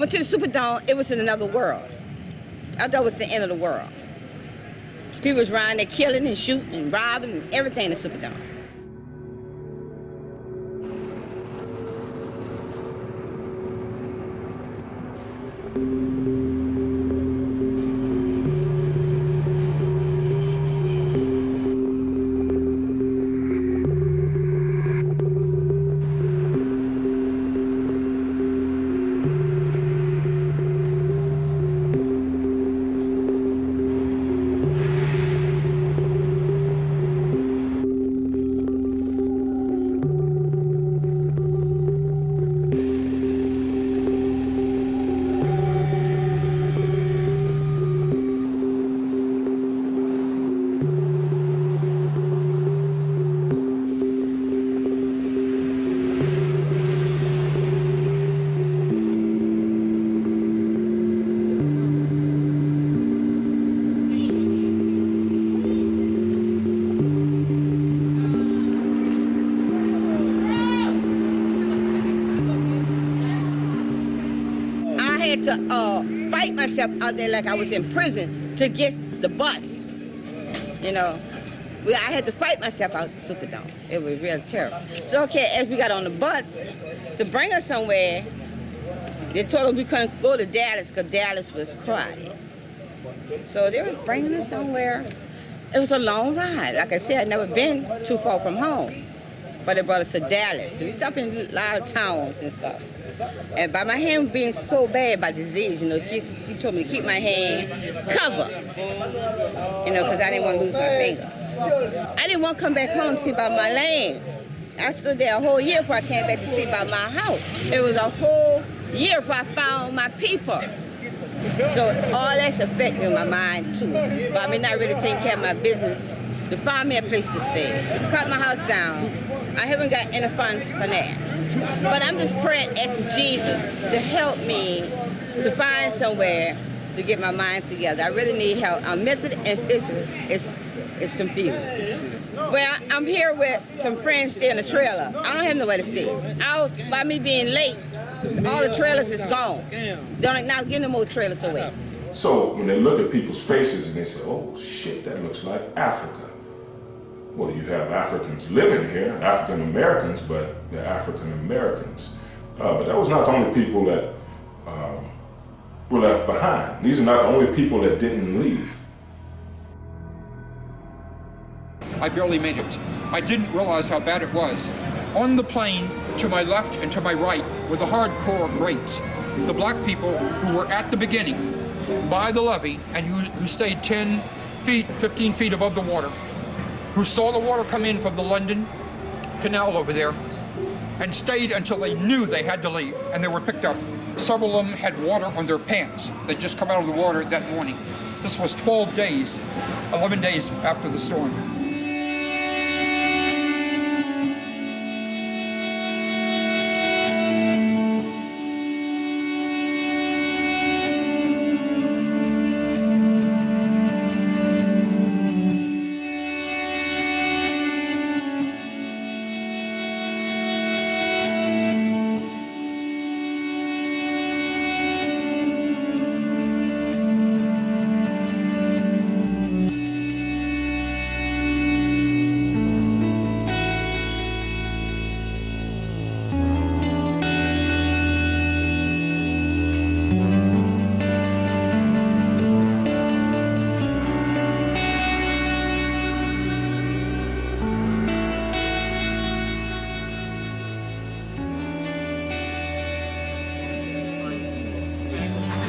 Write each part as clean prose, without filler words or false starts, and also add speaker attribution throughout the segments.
Speaker 1: went to the Superdome, it was in another world. I thought it was the end of the world. People was around there killing and shooting and robbing and everything in the Superdome. I had to fight myself out there like I was in prison to get the bus, you know. I had to fight myself out the Superdome. It was real terrible. So, okay, as we got on the bus to bring us somewhere, they told us we couldn't go to Dallas because Dallas was crowded. So they were bringing us somewhere. It was a long ride. Like I said, I'd never been too far from home. But they brought us to Dallas. We stopped in a lot of towns and stuff. And by my hand being so bad by disease, you know, he told me to keep my hand covered, you know, because I didn't want to lose my finger. I didn't want to come back home to see about my land. I stood there a whole year before I came back to see about my house. It was a whole year before I found my people. So all that's affecting my mind too. But me not really taking care of my business to find me a place to stay. Cut my house down. I haven't got any funds for that. But I'm just praying, asking Jesus to help me to find somewhere to get my mind together. I really need help. I'm mentally and physically it's confused. Well, I'm here with some friends staying in a trailer. I don't have nowhere to stay. By me being late, all the trailers is gone. They're not getting no more trailers away.
Speaker 2: So when they look at people's faces and they say, oh shit, that looks like Africa. Well, you have Africans living here, African Americans, but they're African Americans. But that was not the only people that were left behind. These are not the only people that didn't leave.
Speaker 3: I barely made it. I didn't realize how bad it was. On the plane, to my left and to my right, were the hardcore greats. The black people who were at the beginning, by the levee, and who stayed 10 feet, 15 feet above the water, who saw the water come in from the London Canal over there, and stayed until they knew they had to leave, and they were picked up. Several of them had water on their pants. They'd just come out of the water that morning. This was 11 days after the storm.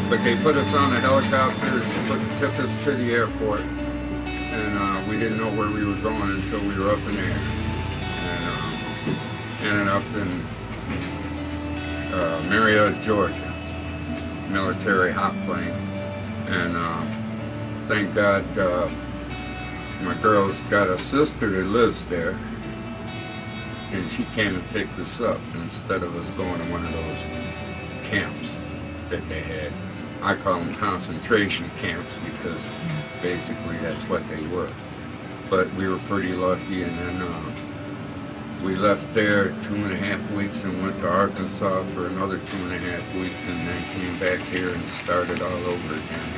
Speaker 4: But they put us on a helicopter and took us to the airport, and we didn't know where we were going until we were up in there, and ended up in Marietta, Georgia, military hot plane, and thank God my girl's got a sister that lives there, and she came and picked us up instead of us going to one of those camps that they had. I call them concentration camps because basically that's what they were. But we were pretty lucky, and then We left there 2.5 weeks and went to Arkansas for another 2.5 weeks, and then came back here and started all over again.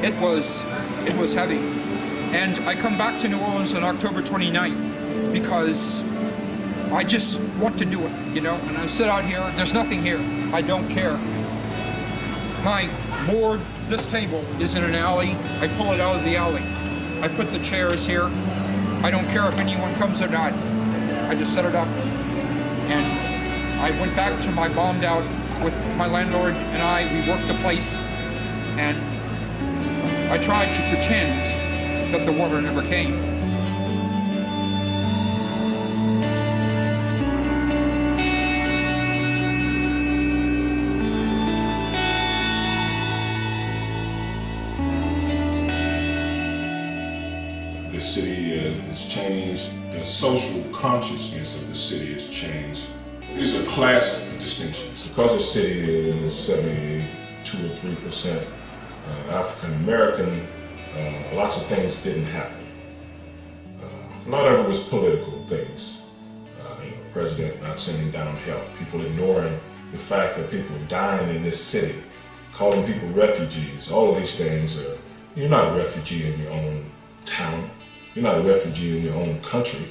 Speaker 3: It was heavy. And I come back to New Orleans on October 29th because I just want to do it, you know? And I sit out here, there's nothing here. I don't care. My board, this table, is in an alley. I pull it out of the alley. I put the chairs here. I don't care if anyone comes or not. I just set it up. And I went back to my bombed out with my landlord and we worked the place. And I tried to pretend that the water never came.
Speaker 2: The city has changed. The social consciousness of the city has changed. These are class distinctions. Because the city is 72 or 3% African American, lots of things didn't happen. A lot of it was political things. President not sending down help, people ignoring the fact that people are dying in this city, calling people refugees. All of these things you're not a refugee in your own town. You're not a refugee in your own country.